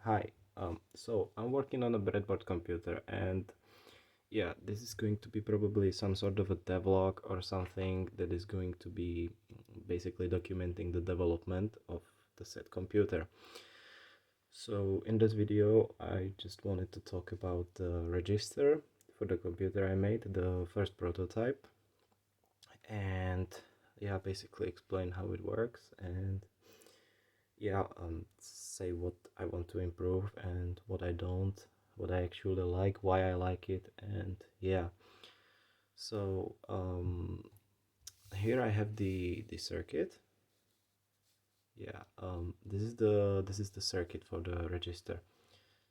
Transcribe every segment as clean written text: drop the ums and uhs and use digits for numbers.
Hi, so I'm working on a breadboard computer, and yeah, this is going to be probably some sort of a devlog or something that is going to be basically documenting the development of the said computer. So in this video, I just wanted to talk about the register for the computer I made, the first prototype, and yeah, basically explain how it works and yeah, say what I want to improve and what I don't, what I actually like, why I like it, and yeah. So here I have the circuit. Yeah, this is the circuit for the register.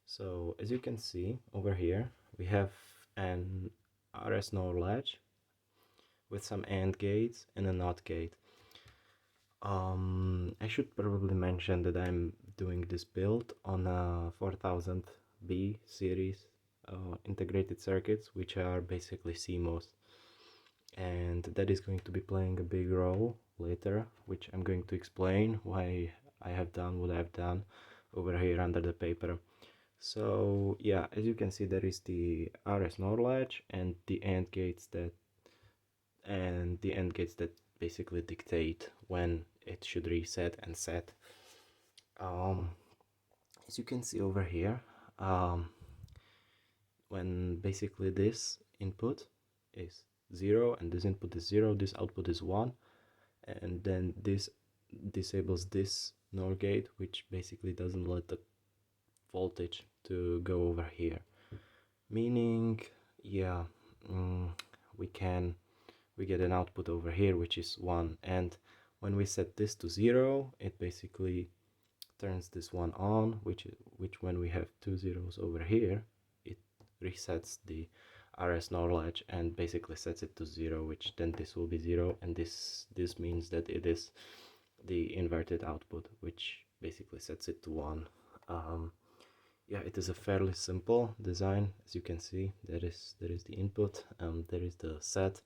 So as you can see over here, we have an RS NOR latch with some AND gates and a NOT gate. I should probably mention that I'm doing this build on a 4000B series integrated circuits, which are basically CMOS, and that is going to be playing a big role later, which I'm going to explain why I have done what I've done over here under the paper. So yeah, as you can see, there is the RS NOR latch and the AND gates that basically dictate when it should reset and set. Um, as you can see over here, when basically this input is 0 and this input is 0, this output is 1, and then this disables this NOR gate, which basically doesn't let the voltage to go over here, meaning yeah, we get an output over here which is 1, and when we set this to 0, it basically turns this one on, which when we have two zeros over here, it resets the RS NOR latch and basically sets it to 0, which then this will be 0, and this means that it is the inverted output, which basically sets it to 1. Yeah, it is a fairly simple design. As you can see, there is the input, there is the set.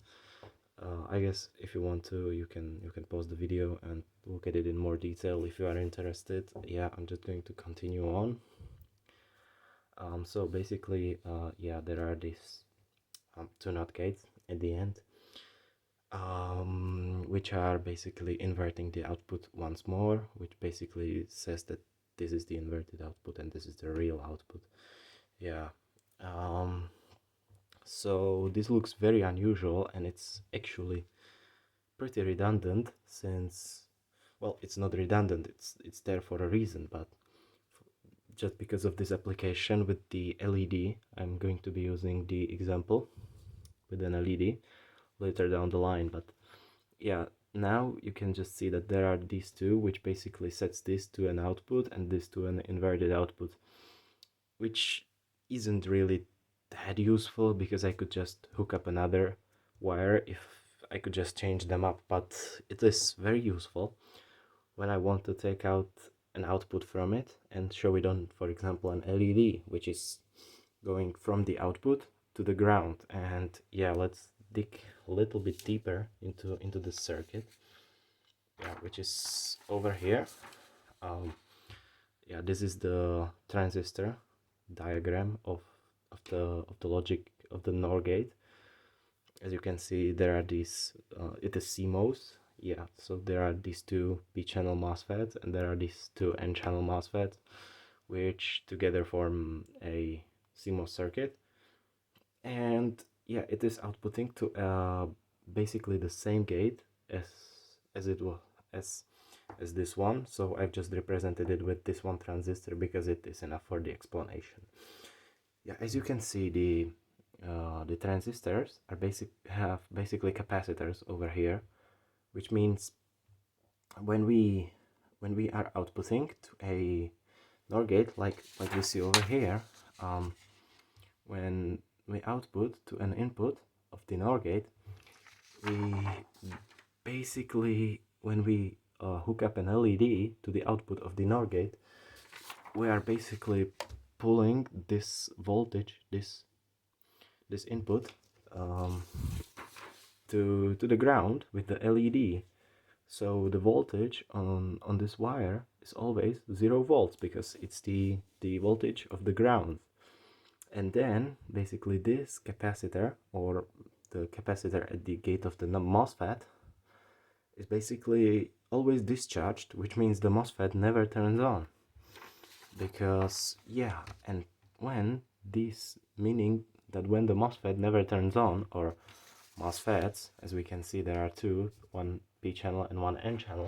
I guess if you want to, you can pause the video and look at it in more detail if you are interested. Yeah, I'm just going to continue on. So basically, yeah, there are these two NOT gates at the end, which are basically inverting the output once more, which basically says that this is the inverted output and this is the real output. Yeah. So this looks very unusual, and it's actually pretty redundant, since, well, it's not redundant, it's there for a reason, but just because of this application with the LED, I'm going to be using the example with an LED later down the line. But yeah, now you can just see that there are these two, which basically sets this to an output and this to an inverted output, which isn't really that useful because I could just hook up another wire if I could just change them up, but it is very useful when I want to take out an output from it and show it on, for example, an LED, which is going from the output to the ground. And yeah, let's dig a little bit deeper into the circuit, yeah, which is over here. Yeah, this is the transistor diagram of the logic of the NOR gate. As you can see, there are these, it is CMOS. Yeah, so there are these two P-channel MOSFETs and there are these two N-channel MOSFETs, which together form a CMOS circuit. And yeah, it is outputting to basically the same gate as it was as this one. So I've just represented it with this one transistor because it is enough for the explanation. Yeah, as you can see, the transistors are have basically capacitors over here, which means when we are outputting to a NOR gate, like we see over here, when we output to an input of the NOR gate, we basically, when we hook up an LED to the output of the NOR gate, we are basically pulling this voltage, this input, to the ground with the LED. So the voltage on this wire is always 0 volts because it's the voltage of the ground. And then basically this capacitor, or the capacitor at the gate of the MOSFET, is basically always discharged, which means the MOSFET never turns on. Because, yeah, and when this, meaning that when the MOSFET never turns on, or MOSFETs, as we can see there are two, one P channel and one N channel,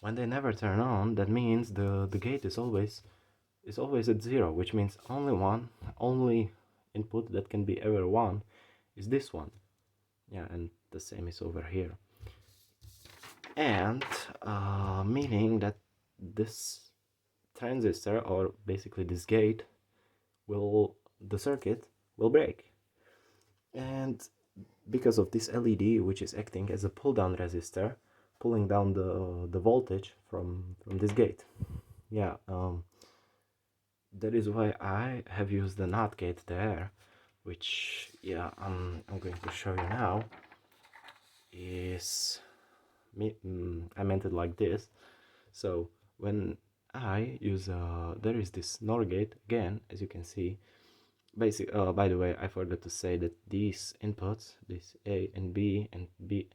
when they never turn on, that means the gate is always at 0, which means only input that can be ever 1 is this one. Yeah, and the same is over here. And meaning that this transistor, or basically this gate, the circuit will break. And because of this LED, which is acting as a pull-down resistor, pulling down the voltage from this gate. Yeah, that is why I have used the NOT gate there, which, yeah, I'm going to show you now. I meant it like this. So when I use there is this NOR gate again, as you can see. By the way, I forgot to say that these inputs, this A and B and B,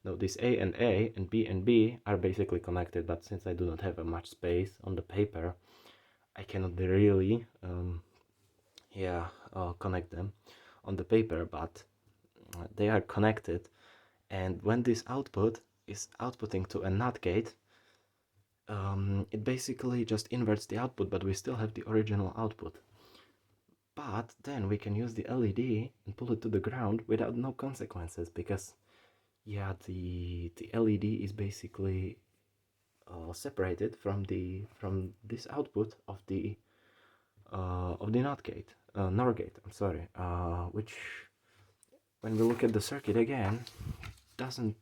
no, this A and B are basically connected, but since I do not have much space on the paper, I cannot really connect them on the paper, but they are connected. And when this output is outputting to a NOT gate, it basically just inverts the output, but we still have the original output. But then we can use the LED and pull it to the ground without no consequences, because yeah, the LED is basically separated from this output of the NOT gate, NOR gate. I'm sorry, which when we look at the circuit again, doesn't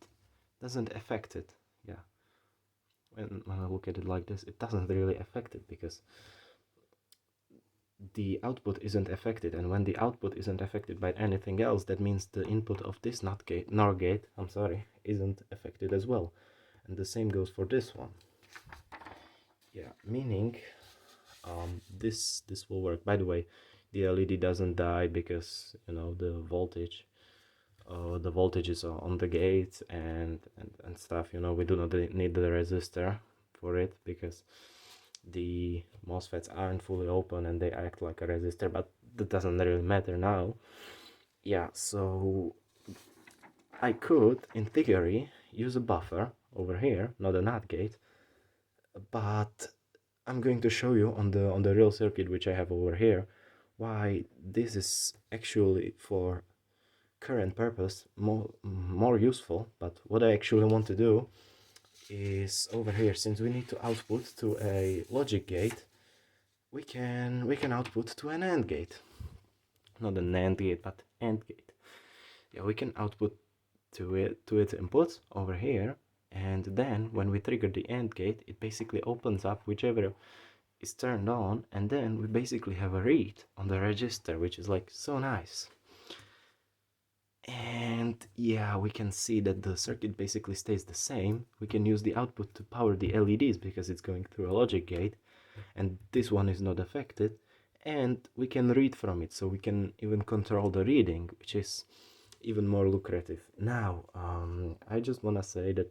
affect it. Yeah, when I look at it like this, it doesn't really affect it because the output isn't affected, and when the output isn't affected by anything else, that means the input of this NOR gate, I'm sorry, isn't affected as well. And the same goes for this one. Yeah, meaning this will work. By the way, the LED doesn't die because, you know, the voltage is on the gate and stuff. You know, we do not need the resistor for it because the MOSFETs aren't fully open and they act like a resistor, but that doesn't really matter now. Yeah, so I could, in theory, use a buffer over here, not a NOT gate, but I'm going to show you on the real circuit which I have over here why this is actually for current purpose more useful. But what I actually want to do is over here, since we need to output to a logic gate, we can output to an AND gate, not an AND gate but AND gate. Yeah, we can output to its inputs over here, and then when we trigger the AND gate, it basically opens up whichever is turned on, and then we basically have a read on the register, which is like so nice. And yeah, we can see that the circuit basically stays the same. We can use the output to power the LEDs because it's going through a logic gate, and this one is not affected, and we can read from it, so we can even control the reading, which is even more lucrative. Now I just want to say that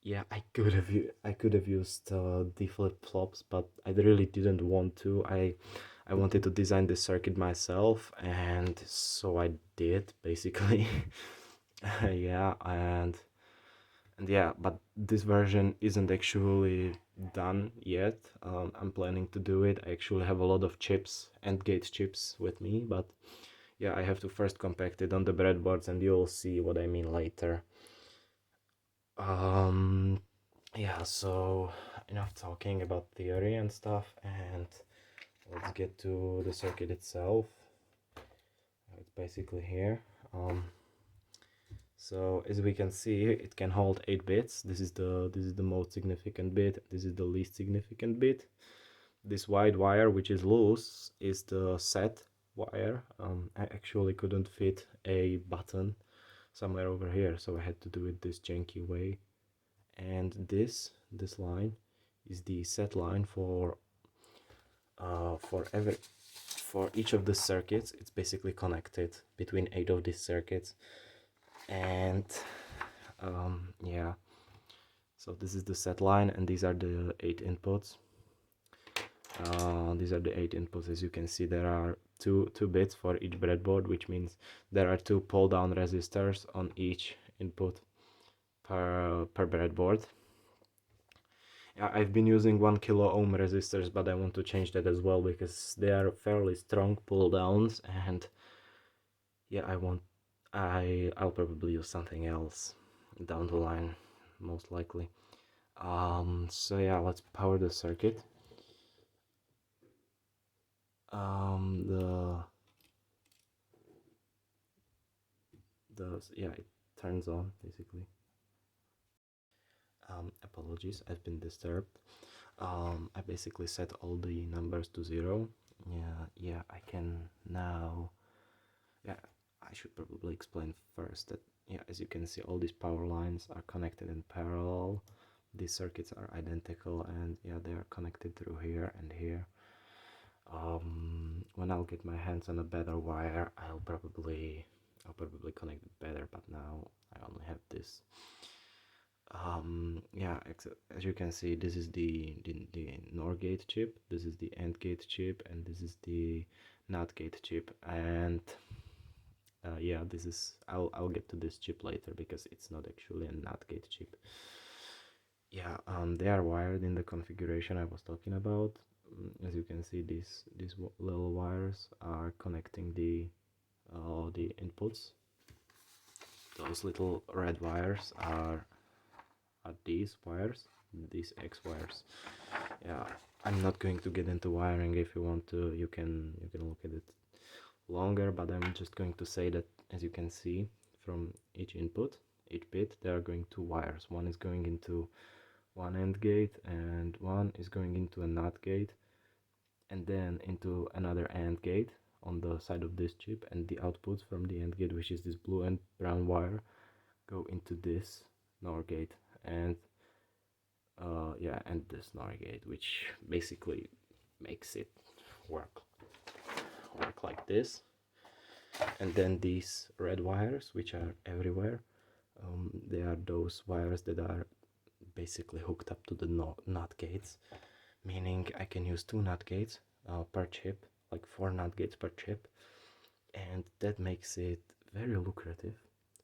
yeah, I could have used the flip-flops, but I really didn't want to. I wanted to design this circuit myself, and so I did basically. Yeah, and yeah, but this version isn't actually done yet. I'm planning to do it. I actually have a lot of chips, AND gate chips with me, but yeah, I have to first compact it on the breadboards, and you'll see what I mean later. Yeah, so enough talking about theory and stuff, and let's get to the circuit itself. It's basically here. So as we can see, it can hold 8 bits. This is the most significant bit. This is the least significant bit. This white wire, which is loose, is the set wire. I actually couldn't fit a button somewhere over here, so I had to do it this janky way. And this line is the set line for each of the circuits. It's basically connected between 8 of these circuits, and yeah, so this is the set line, and these are the 8 inputs. These are the 8 inputs. As you can see, there are two bits for each breadboard, which means there are 2 pull down resistors on each input per breadboard. Yeah, I've been using 1 kilo ohm resistors, but I want to change that as well because they are fairly strong pull downs, and yeah, I'll probably use something else down the line, most likely. So yeah, let's power the circuit. Yeah, it turns on basically. Apologies, I've been disturbed. I basically set all the numbers to 0. Yeah, I can now. Yeah, I should probably explain first that, yeah, as you can see, all these power lines are connected in parallel. These circuits are identical, and yeah, they are connected through here and here. When I'll get my hands on a better wire, I'll probably connect it better, but now I only have this. Yeah, as you can see, this is the NOR gate chip, this is the AND gate chip, and this is the NOT gate chip. And yeah, this is, I'll get to this chip later because it's not actually a NOT gate chip. Yeah, they are wired in the configuration I was talking about. As you can see, these little wires are connecting the inputs. Those little red wires are these wires, these X wires. Yeah, I'm not going to get into wiring. If you want to, you can look at it longer, but I'm just going to say that, as you can see, from each input, each bit, there are going 2 wires. One is going into one AND gate, and one is going into a NOT gate, and then into another AND gate on the side of this chip, and the outputs from the AND gate, which is this blue and brown wire, go into this NOR gate, and yeah, and this NOR gate, which basically makes it work like this. And then these red wires, which are everywhere, they are those wires that are basically hooked up to the NOT gates, meaning I can use 2 NOT gates per chip, like 4 NOT gates per chip, and that makes it very lucrative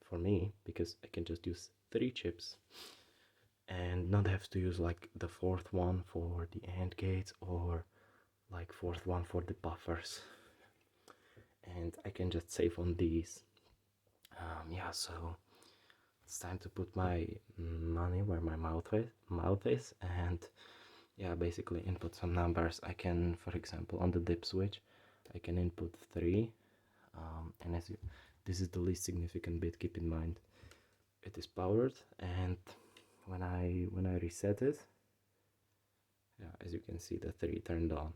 for me because I can just use 3 chips and not have to use like the 4th one for the AND gates or like 4th one for the buffers, and I can just save on these. Yeah, so it's time to put my money where my mouth is, and yeah, basically input some numbers. I can, for example, on the dip switch, I can input 3, and this is the least significant bit, keep in mind. It is powered, and when I reset it, yeah, as you can see, the 3 turned on.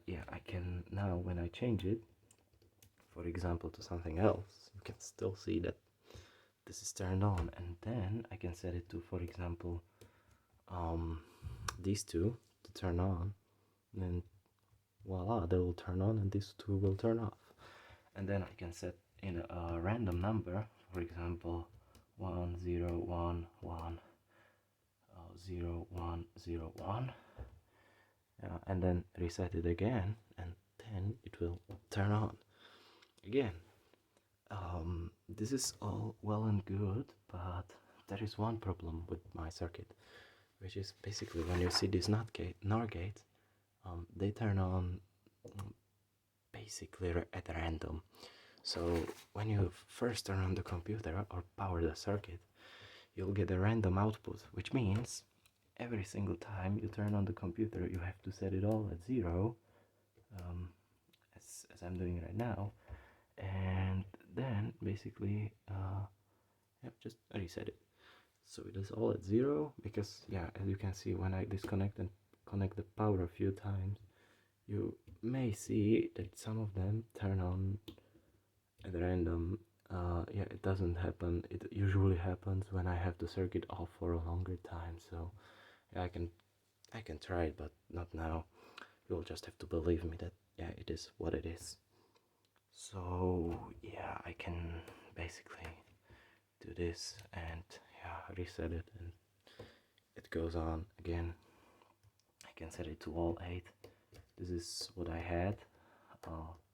Yeah, I can now, when I change it, for example, to something else, you can still see that this is turned on, and then I can set it to, for example, these 2 to turn on, and then voila, they will turn on, and these 2 will turn off. And then I can set in a random number, for example, 1 0 1 1 0 1 0 1, and then reset it again, and then it will turn on again. This is all well and good, but there is one problem with my circuit, which is basically when you see this NOR gate, they turn on basically at random. So when you first turn on the computer or power the circuit, you'll get a random output, which means every single time you turn on the computer, you have to set it all at 0, as I'm doing right now, and then basically just reset it. So it is all at 0 because, yeah, as you can see, when I disconnect and connect the power a few times, you may see that some of them turn on at random. Yeah, it doesn't happen. It usually happens when I have the circuit off for a longer time. So Yeah, I can try it, but not now. You'll just have to believe me that yeah, it is what it is. So yeah, I can basically do this and yeah, reset it, and it goes on again. I can set it to all 8. This is what I had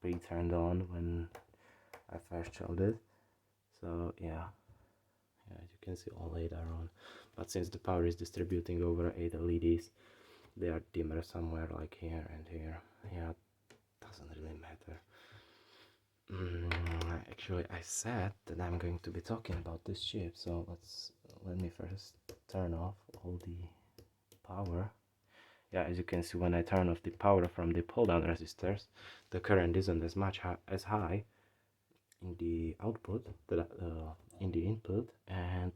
pre-turned on when I first showed it. So yeah, as you can see, all 8 are on, but since the power is distributing over 8 LEDs, they are dimmer somewhere like here and here. Yeah, doesn't really matter. Actually, I said that I'm going to be talking about this chip, so let me first turn off all the power. Yeah, as you can see, when I turn off the power from the pull-down resistors, the current isn't as high in the output, in the input, and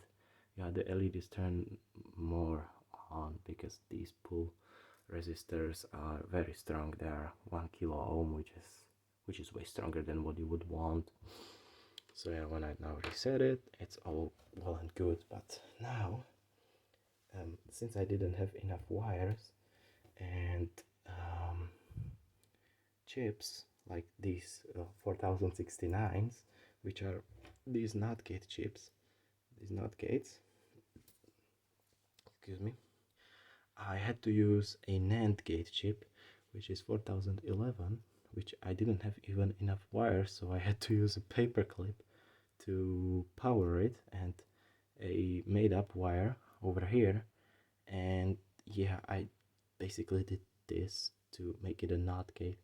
yeah, the LEDs turn more on because these pull resistors are very strong. They are 1 kilo ohm, which is way stronger than what you would want. So yeah, when I now reset it, it's all well and good. But now, since I didn't have enough wires and chips like these 4069s, which are these NOT gate chips, these NOT gates, excuse me, I had to use a NAND gate chip, which is 4011, which I didn't have even enough wires, so I had to use a paper clip to power it and a made up wire over here. And yeah, I basically did this to make it a NOT gate,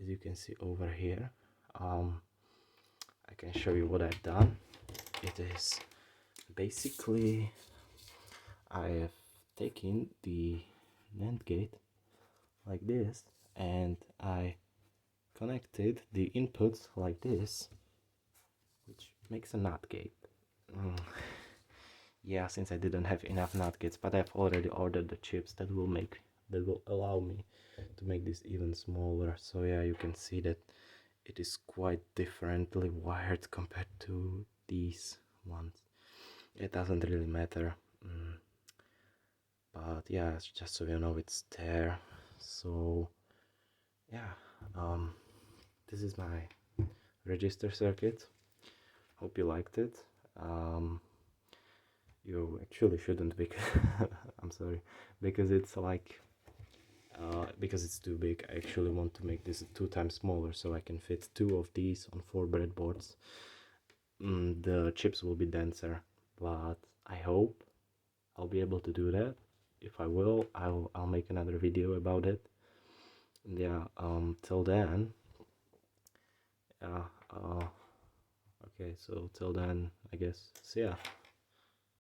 as you can see over here. I can show you what I've done. It is basically, I have taken the NAND gate like this, and I connected the inputs like this, which makes a NOT gate. Yeah, since I didn't have enough NOT gates, but I've already ordered the chips that will allow me to make this even smaller. So yeah, you can see that it is quite differently wired compared to these ones. It doesn't really matter, but yeah, just so you know, it's there. So yeah, this is my register circuit. Hope you liked it. You actually shouldn't, because I'm sorry, because it's like because it's too big. I actually want to make this 2 times smaller so I can fit 2 of these on 4 breadboards. The chips will be denser, but I hope I'll be able to do that. If I will, I'll make another video about it. Yeah, till then, okay, so till then, I guess, see ya.